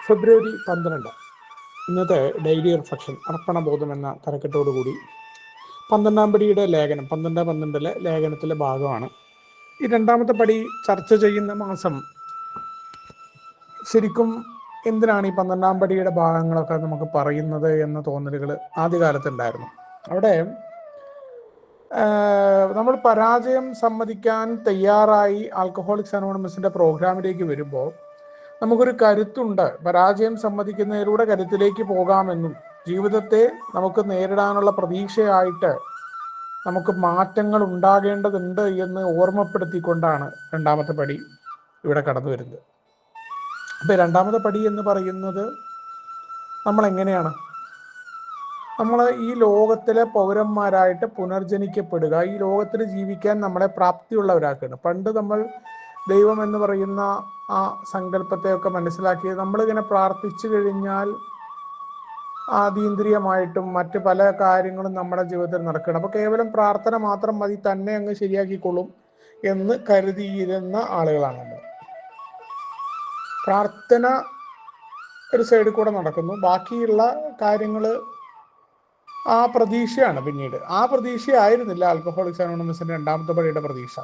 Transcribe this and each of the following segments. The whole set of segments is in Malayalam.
ഫെബ്രുവരി 12 ഇന്നത്തെ ഡെയിലി റിഫ്ലക്ഷൻ അർപ്പണബോധം എന്ന തലക്കെട്ടോടുകൂടി 12-ാം പടിയുടെ ലേഖനം 12-12 ലേഖനത്തിലെ ഭാഗമാണ്. ഈ രണ്ടാമത്തെ പടി ചർച്ച ചെയ്യുന്ന മാസം ശരിക്കും എന്തിനാണ് ഈ 12-ാം പടിയുടെ ഭാഗങ്ങളൊക്കെ നമുക്ക് പറയുന്നത് എന്ന തോന്നലുകൾ ആദ്യകാലത്തുണ്ടായിരുന്നു. അവിടെ നമ്മൾ പരാജയം സമ്മതിക്കാൻ തയ്യാറായി ആൽക്കഹോളിക്സ് അനോണിമസിൻ്റെ പ്രോഗ്രാമിലേക്ക് വരുമ്പോൾ നമുക്കൊരു കരുത്തുണ്ട്. പരാജയം സമ്മതിക്കുന്നതിലൂടെ കരുത്തിലേക്ക് പോകാമെന്നും ജീവിതത്തെ നമുക്ക് നേരിടാനുള്ള പ്രതീക്ഷയായിട്ട് നമുക്ക് മാറ്റങ്ങൾ ഉണ്ടാകേണ്ടതുണ്ട് എന്ന് ഓർമ്മപ്പെടുത്തിക്കൊണ്ടാണ് രണ്ടാമത്തെ പടി ഇവിടെ കടന്നു വരുന്നത്. അപ്പോൾ രണ്ടാമത്തെ പടി എന്ന് പറയുന്നത് നമ്മളെങ്ങനെയാണ് നമ്മൾ ഈ ലോകത്തിലെ പൗരന്മാരായിട്ട് പുനർജനിക്കപ്പെടുക, ഈ ലോകത്തിൽ ജീവിക്കാൻ നമ്മളെ പ്രാപ്തിയുള്ളവരാക്കുകയാണ്. പണ്ട് നമ്മൾ ദൈവം എന്ന് പറയുന്ന ആ സങ്കല്പത്തെയൊക്കെ മനസ്സിലാക്കിയത് നമ്മളിങ്ങനെ പ്രാർത്ഥിച്ചു കഴിഞ്ഞാൽ ആതീന്ദ്രിയമായിട്ടും മറ്റ് പല കാര്യങ്ങളും നമ്മുടെ ജീവിതത്തിൽ നടക്കണം. അപ്പോൾ കേവലം പ്രാർത്ഥന മാത്രം മതി, തന്നെ അങ്ങ് ശരിയാക്കിക്കൊള്ളും എന്ന് കരുതിയിരുന്ന ആളുകളാണ് നമ്മൾ. പ്രാർത്ഥന ഒരു സൈഡിൽ കൂടെ നടക്കുന്നു, ബാക്കിയുള്ള കാര്യങ്ങൾ ആ പ്രതീക്ഷയാണ്. പിന്നീട് ആ പ്രതീക്ഷയായിരുന്നില്ല ആൽക്കഹോളിക്സ് അനോണിമസിൻ്റെ രണ്ടാമത്തെ പടിയുടെ പ്രതീക്ഷ.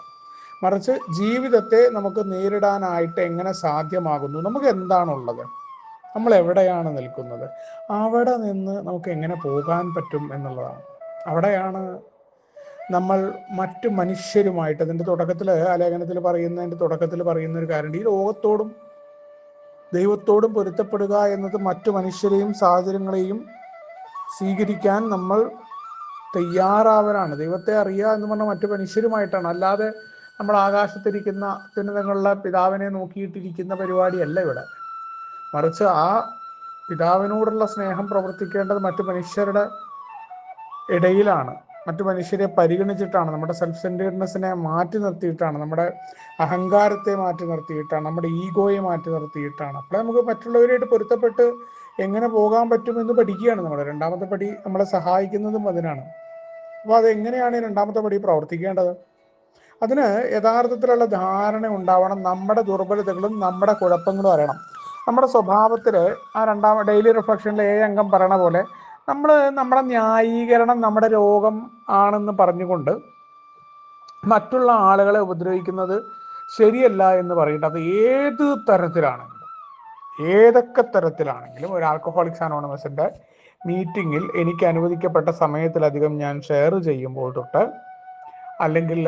മറിച്ച് ജീവിതത്തെ നമുക്ക് നേരിടാനായിട്ട് എങ്ങനെ സാധ്യമാകുന്നു, നമുക്ക് എന്താണുള്ളത്, നമ്മൾ എവിടെയാണ് നിൽക്കുന്നത്, അവിടെ നിന്ന് നമുക്ക് എങ്ങനെ പോകാൻ പറ്റും എന്നുള്ളതാണ്. അവിടെയാണ് നമ്മൾ മറ്റു മനുഷ്യരുമായിട്ട്, അതിൻ്റെ തുടക്കത്തിൽ ആ ലേഖനത്തിൽ പറയുന്ന ഒരു കാര്യം, ഈ ലോകത്തോടും ദൈവത്തോടും പൊരുത്തപ്പെടുക എന്നത് മറ്റു മനുഷ്യരെയും സാഹചര്യങ്ങളെയും സ്വീകരിക്കാൻ നമ്മൾ തയ്യാറാവലാണ്. ദൈവത്തെ അറിയുക എന്ന് പറഞ്ഞാൽ മറ്റു മനുഷ്യരുമായിട്ടാണ്, അല്ലാതെ നമ്മൾ ആകാശത്തിരിക്കുന്ന അത്യുന്നതങ്ങളിലെ പിതാവിനെ നോക്കിയിട്ടിരിക്കുന്ന പരിപാടിയല്ല ഇവിടെ. മറിച്ച് ആ പിതാവിനോടുള്ള സ്നേഹം പ്രവർത്തിക്കേണ്ടത് മറ്റു മനുഷ്യരുടെ ഇടയിലാണ്, മറ്റു മനുഷ്യരെ പരിഗണിച്ചിട്ടാണ്, നമ്മുടെ സെൽഫ് സെൻറ്റേർഡ്നെസ്സിനെ മാറ്റി നിർത്തിയിട്ടാണ്, നമ്മുടെ അഹങ്കാരത്തെ മാറ്റി നിർത്തിയിട്ടാണ്, നമ്മുടെ ഈഗോയെ മാറ്റി നിർത്തിയിട്ടാണ്. അപ്പോൾ നമുക്ക് മറ്റുള്ളവരായിട്ട് പൊരുത്തപ്പെട്ട് എങ്ങനെ പോകാൻ പറ്റുമെന്ന് പഠിക്കുകയാണ്. നമ്മുടെ രണ്ടാമത്തെ പടി നമ്മളെ സഹായിക്കുന്നതും അതിനാണ്. അപ്പോൾ അതെങ്ങനെയാണ് ഈ രണ്ടാമത്തെ പടി പ്രവർത്തിക്കേണ്ടത്? അതിന് യഥാർത്ഥത്തിലുള്ള ധാരണ ഉണ്ടാവണം. നമ്മുടെ ദുർബലതകളും നമ്മുടെ കുഴപ്പങ്ങളും അറിയണം. നമ്മുടെ സ്വഭാവത്തിൽ ആ ഡെയിലി റിഫ്ലക്ഷനിലെ 7 അംഗം പറയണ പോലെ നമ്മുടെ ന്യായീകരണം നമ്മുടെ രോഗം ആണെന്ന് പറഞ്ഞുകൊണ്ട് മറ്റുള്ള ആളുകളെ ഉപദ്രവിക്കുന്നത് ശരിയല്ല എന്ന് പറയട്ടെ. അത് ഏതൊക്കെ തരത്തിലാണെങ്കിലും ഒരു ആൽക്കഹോളിക്സ് അനോണിമസിൻ്റെ മീറ്റിങ്ങിൽ എനിക്ക് അനുവദിക്കപ്പെട്ട സമയത്തിലധികം ഞാൻ ഷെയർ ചെയ്യുമ്പോൾ തൊട്ട്, അല്ലെങ്കിൽ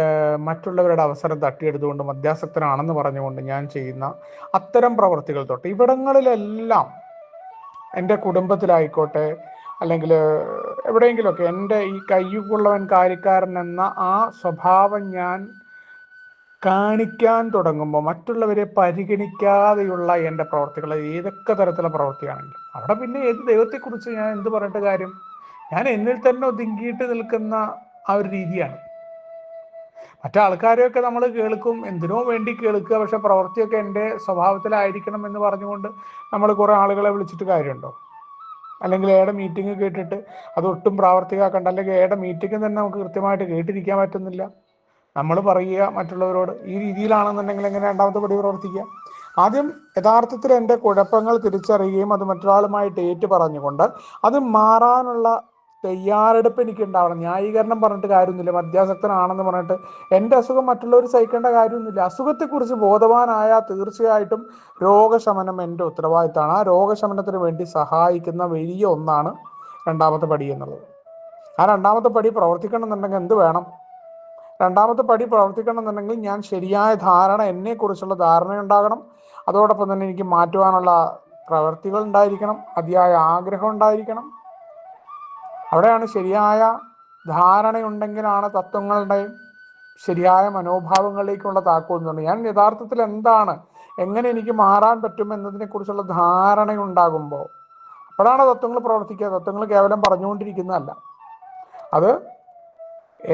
മറ്റുള്ളവരുടെ അവസരം തട്ടിയെടുത്തുകൊണ്ട് മദ്യാസക്തനാണെന്ന് പറഞ്ഞുകൊണ്ട് ഞാൻ ചെയ്യുന്ന അത്തരം പ്രവൃത്തികൾ തൊട്ട്, ഇവിടങ്ങളിലെല്ലാം എൻ്റെ കുടുംബത്തിലായിക്കോട്ടെ അല്ലെങ്കിൽ എവിടെയെങ്കിലുമൊക്കെ എൻ്റെ ഈ കയ്യുള്ളവൻ കാര്യക്കാരൻ എന്ന ആ സ്വഭാവം ഞാൻ കാണിക്കാൻ തുടങ്ങുമ്പോൾ, മറ്റുള്ളവരെ പരിഗണിക്കാതെയുള്ള എൻ്റെ പ്രവർത്തികൾ ഏതൊക്കെ തരത്തിലുള്ള പ്രവൃത്തിയാണെങ്കിലും, അവിടെ പിന്നെ ഏത് ദൈവത്തെക്കുറിച്ച് ഞാൻ എന്ത് പറഞ്ഞിട്ട് കാര്യം? ഞാൻ എന്നിൽ തന്നെ ഒതുങ്ങിയിട്ട് നിൽക്കുന്ന ആ ഒരു രീതിയാണ്. മറ്റാൾക്കാരെയൊക്കെ നമ്മൾ കേൾക്കും, എന്തിനോ വേണ്ടി കേൾക്കുക, പക്ഷെ പ്രവൃത്തിയൊക്കെ എൻ്റെ സ്വഭാവത്തിലായിരിക്കണം എന്ന് പറഞ്ഞുകൊണ്ട് നമ്മൾ കുറേ ആളുകളെ വിളിച്ചിട്ട് കാര്യമുണ്ടോ? അല്ലെങ്കിൽ ഏടെ മീറ്റിംഗ് കേട്ടിട്ട് അതൊട്ടും പ്രാവർത്തികമാക്കണ്ട, അല്ലെങ്കിൽ ഏടെ മീറ്റിംഗ് തന്നെ നമുക്ക് കൃത്യമായിട്ട് കേട്ടിരിക്കാൻ പറ്റുന്നില്ല. നമ്മൾ പറയുക മറ്റുള്ളവരോട് ഈ രീതിയിലാണെന്നുണ്ടെങ്കിൽ എങ്ങനെ രണ്ടാമത്തെ പടി പ്രവർത്തിക്കുക? ആദ്യം യഥാർത്ഥത്തിൽ എൻ്റെ കുഴപ്പങ്ങൾ തിരിച്ചറിയുകയും അത് മറ്റൊരാളുമായിട്ട് ഏറ്റു പറഞ്ഞുകൊണ്ട് അത് മാറാനുള്ള തയ്യാറെടുപ്പ് എനിക്ക് ഉണ്ടാവണം. ന്യായീകരണം പറഞ്ഞിട്ട് കാര്യമൊന്നുമില്ല. മദ്യാസക്തനാണെന്ന് പറഞ്ഞിട്ട് എൻ്റെ അസുഖം മറ്റുള്ളവർ സഹിക്കേണ്ട കാര്യമൊന്നുമില്ല. അസുഖത്തെക്കുറിച്ച് ബോധവാനായാൽ തീർച്ചയായിട്ടും രോഗശമനം എൻ്റെ ഉത്തരവാദിത്തമാണ്. ആ രോഗശമനത്തിന് വേണ്ടി സഹായിക്കുന്ന വലിയ ഒന്നാണ് രണ്ടാമത്തെ പടി എന്നുള്ളത്. ആ രണ്ടാമത്തെ പടി പ്രവർത്തിക്കണം എന്നുണ്ടെങ്കിൽ എന്ത് വേണം? രണ്ടാമത്തെ പടി പ്രവർത്തിക്കണം എന്നുണ്ടെങ്കിൽ ഞാൻ ശരിയായ ധാരണ, എന്നെക്കുറിച്ചുള്ള ധാരണയുണ്ടാകണം. അതോടൊപ്പം തന്നെ എനിക്ക് മാറ്റുവാനുള്ള പ്രവൃത്തികൾ ഉണ്ടായിരിക്കണം, അതിയായ ആഗ്രഹം ഉണ്ടായിരിക്കണം. അവിടെയാണ് ശരിയായ ധാരണയുണ്ടെങ്കിലാണ് തത്വങ്ങളുടെയും ശരിയായ മനോഭാവങ്ങളിലേക്കുള്ള താക്കോൽ എന്ന് പറഞ്ഞാൽ, ഞാൻ യഥാർത്ഥത്തിൽ എന്താണ്, എങ്ങനെ എനിക്ക് മാറാൻ പറ്റും എന്നതിനെക്കുറിച്ചുള്ള ധാരണയുണ്ടാകുമ്പോൾ അപ്പോഴാണ് തത്വങ്ങൾ പ്രവർത്തിക്കുക. തത്വങ്ങൾ കേവലം പറഞ്ഞുകൊണ്ടിരിക്കുന്നതല്ല. അത്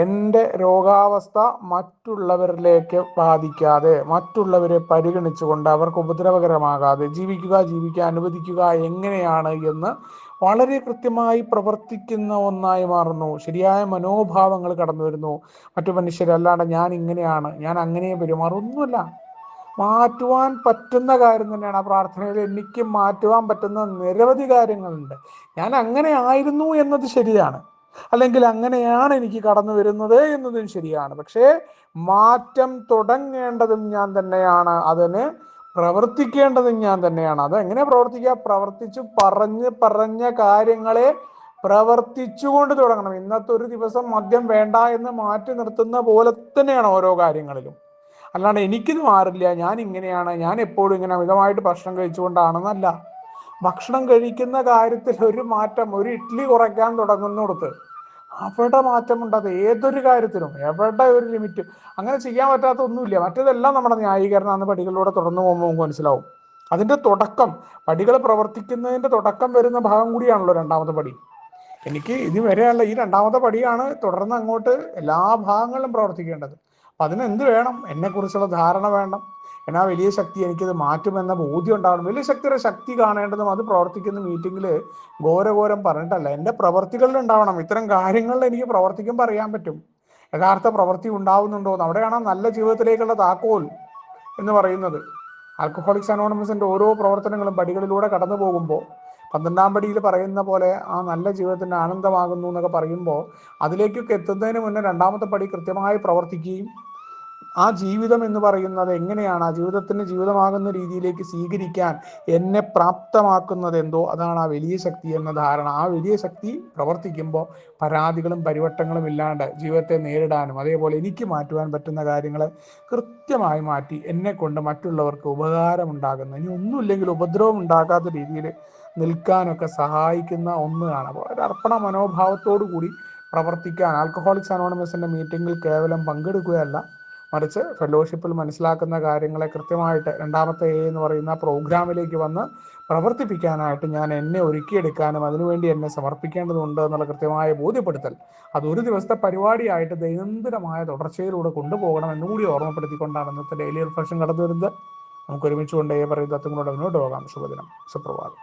എൻ്റെ രോഗാവസ്ഥ മറ്റുള്ളവരിലേക്ക് ബാധിക്കാതെ, മറ്റുള്ളവരെ പരിഗണിച്ചുകൊണ്ട് അവർക്ക് ഉപദ്രവകരമാകാതെ ജീവിക്കാൻ അനുവദിക്കുക എങ്ങനെയാണ് എന്ന് വളരെ കൃത്യമായി പ്രവർത്തിക്കുന്ന ഒന്നായി മാറുന്നു. ശരിയായ മനോഭാവങ്ങൾ കടന്നു വരുന്നു. മറ്റു മനുഷ്യരല്ലാണ്ട് ഞാൻ ഇങ്ങനെയാണ്, ഞാൻ അങ്ങനെ പെരുമാറും, ഒന്നുമല്ല. മാറ്റുവാൻ പറ്റുന്ന കാര്യം തന്നെയാണ്. ആ പ്രാർത്ഥനയിൽ എനിക്ക് മാറ്റുവാൻ പറ്റുന്ന നിരവധി കാര്യങ്ങളുണ്ട്. ഞാൻ അങ്ങനെ ആയിരുന്നു എന്നത് ശരിയാണ്, അല്ലെങ്കിൽ അങ്ങനെയാണ് എനിക്ക് കടന്നു വരുന്നത് എന്നതും ശരിയാണ്. പക്ഷേ മാറ്റം തുടങ്ങേണ്ടതും ഞാൻ തന്നെയാണ്, അതിന് പ്രവർത്തിക്കേണ്ടതും ഞാൻ തന്നെയാണ്. അത് എങ്ങനെ പ്രവർത്തിക്കുക? പ്രവർത്തിച്ചു പറഞ്ഞ കാര്യങ്ങളെ പ്രവർത്തിച്ചുകൊണ്ട് തുടങ്ങണം. ഇന്നത്തെ ഒരു ദിവസം മദ്യം വേണ്ട എന്ന് മാറ്റി നിർത്തുന്ന പോലെ തന്നെയാണ് ഓരോ കാര്യങ്ങളിലും. അല്ലാണ്ട് എനിക്കിത് മാറില്ല, ഞാൻ ഇങ്ങനെയാണ്, ഞാൻ എപ്പോഴും ഇങ്ങനെ അമിതമായിട്ട് ഭക്ഷണം കഴിച്ചുകൊണ്ടാണെന്നല്ല. ഭക്ഷണം കഴിക്കുന്ന കാര്യത്തിൽ ഒരു മാറ്റം, ഒരു ഇഡ്ഡലി കുറയ്ക്കാൻ തുടങ്ങുന്നിടത്ത് അവിടെ മാറ്റമുണ്ട്. അത് ഏതൊരു കാര്യത്തിലും എവിടെ ഒരു ലിമിറ്റ്. അങ്ങനെ ചെയ്യാൻ പറ്റാത്ത ഒന്നുമില്ല. മറ്റേതെല്ലാം നമ്മുടെ ന്യായീകരണം അന്ന് പടികളിലൂടെ തുടർന്ന് പോകുമ്പോൾ നമുക്ക് മനസ്സിലാവും. അതിന്റെ തുടക്കം, പടികൾ പ്രവർത്തിക്കുന്നതിന്റെ തുടക്കം വരുന്ന ഭാഗം കൂടിയാണല്ലോ രണ്ടാമത്തെ പടി. എനിക്ക് ഇത് വരെയുള്ള ഈ രണ്ടാമത്തെ പടിയാണ് തുടർന്ന് അങ്ങോട്ട് എല്ലാ ഭാഗങ്ങളിലും പ്രവർത്തിക്കേണ്ടത്. അപ്പം അതിനെന്ത് വേണം? എന്നെക്കുറിച്ചുള്ള ധാരണ വേണം. എന്നാ വലിയ ശക്തി എനിക്കിത് മാറ്റുമെന്ന ബോധ്യം ഉണ്ടാവണം. വലിയ ശക്തിയുടെ ശക്തി കാണേണ്ടതും അത് പ്രവർത്തിക്കുന്ന മീറ്റിങ്ങിൽ ഘോരഘോരം പറഞ്ഞിട്ടല്ല, എൻ്റെ പ്രവർത്തികളിൽ ഉണ്ടാവണം. ഇത്തരം കാര്യങ്ങളിൽ എനിക്ക് പ്രവർത്തിക്കുമ്പോൾ അറിയാൻ പറ്റും യഥാർത്ഥ പ്രവൃത്തി ഉണ്ടാവുന്നുണ്ടോ എന്ന്. അവിടെയാണ് നല്ല ജീവിതത്തിലേക്കുള്ള താക്കോൽ എന്ന് പറയുന്നത്. ആൽക്കഹോളിക്സ് അനോണിമസിന്റെ ഓരോ പ്രവർത്തനങ്ങളും പടികളിലൂടെ കടന്നു പോകുമ്പോൾ 12-ാം പടിയിൽ പറയുന്ന പോലെ ആ നല്ല ജീവിതത്തിന് ആനന്ദമാകുന്നു എന്നൊക്കെ പറയുമ്പോൾ അതിലേക്കൊക്കെ എത്തുന്നതിന് മുന്നേ രണ്ടാമത്തെ പടി കൃത്യമായി പ്രവർത്തിക്കുകയും ആ ജീവിതം എന്ന് പറയുന്നത് എങ്ങനെയാണ്, ആ ജീവിതത്തിന് ജീവിതമാകുന്ന രീതിയിലേക്ക് സ്വീകരിക്കാൻ എന്നെ പ്രാപ്തമാക്കുന്നത് എന്തോ അതാണ് ആ വലിയ ശക്തി എന്ന ധാരണ. ആ വലിയ ശക്തി പ്രവർത്തിക്കുമ്പോൾ പരാതികളും പരിവട്ടങ്ങളും ഇല്ലാണ്ട് ജീവിതത്തെ നേരിടാനും അതേപോലെ എനിക്ക് മാറ്റുവാൻ പറ്റുന്ന കാര്യങ്ങളെ കൃത്യമായി മാറ്റി എന്നെ കൊണ്ട് മറ്റുള്ളവർക്ക് ഉപകാരമുണ്ടാകുന്ന, ഇനി ഒന്നുമില്ലെങ്കിൽ ഉപദ്രവം ഉണ്ടാകാത്ത രീതിയിൽ നിൽക്കാനൊക്കെ സഹായിക്കുന്ന ഒന്നാണ്. അപ്പോൾ ഒരു അർപ്പണ മനോഭാവത്തോടു കൂടി പ്രവർത്തിക്കാൻ ആൽക്കഹോളിക്സ് അനോണിമസിന്റെ മീറ്റിങ്ങിൽ കേവലം പങ്കെടുക്കുകയല്ല, മറിച്ച് ഫെലോഷിപ്പിൽ മനസ്സിലാക്കുന്ന കാര്യങ്ങളെ കൃത്യമായിട്ട് രണ്ടാമത്തെ എന്ന് പറയുന്ന പ്രോഗ്രാമിലേക്ക് വന്ന് പ്രവർത്തിപ്പിക്കാനായിട്ട് ഞാൻ എന്നെ ഒരുക്കിയെടുക്കാനും അതിനുവേണ്ടി എന്നെ സമർപ്പിക്കേണ്ടതുണ്ട് എന്നുള്ള കൃത്യമായ ബോധ്യപ്പെടുത്തൽ, അതൊരു ദിവസത്തെ പരിപാടിയായിട്ട് ദൈനംദിനമായ തുടർച്ചയിലൂടെ കൊണ്ടുപോകണം എന്നുകൂടി ഓർമ്മപ്പെടുത്തിക്കൊണ്ടാണ് ഇന്നത്തെ ഡെയിലി റിഫ്ലക്ഷൻ കടന്നു വരുന്നത്. നമുക്ക് ഒരുമിച്ച് കൊണ്ട് പറയുന്ന തത്വങ്ങളോട് മുന്നോട്ട് പോകാം. ശുഭദിനം, സുപ്രഭാതം.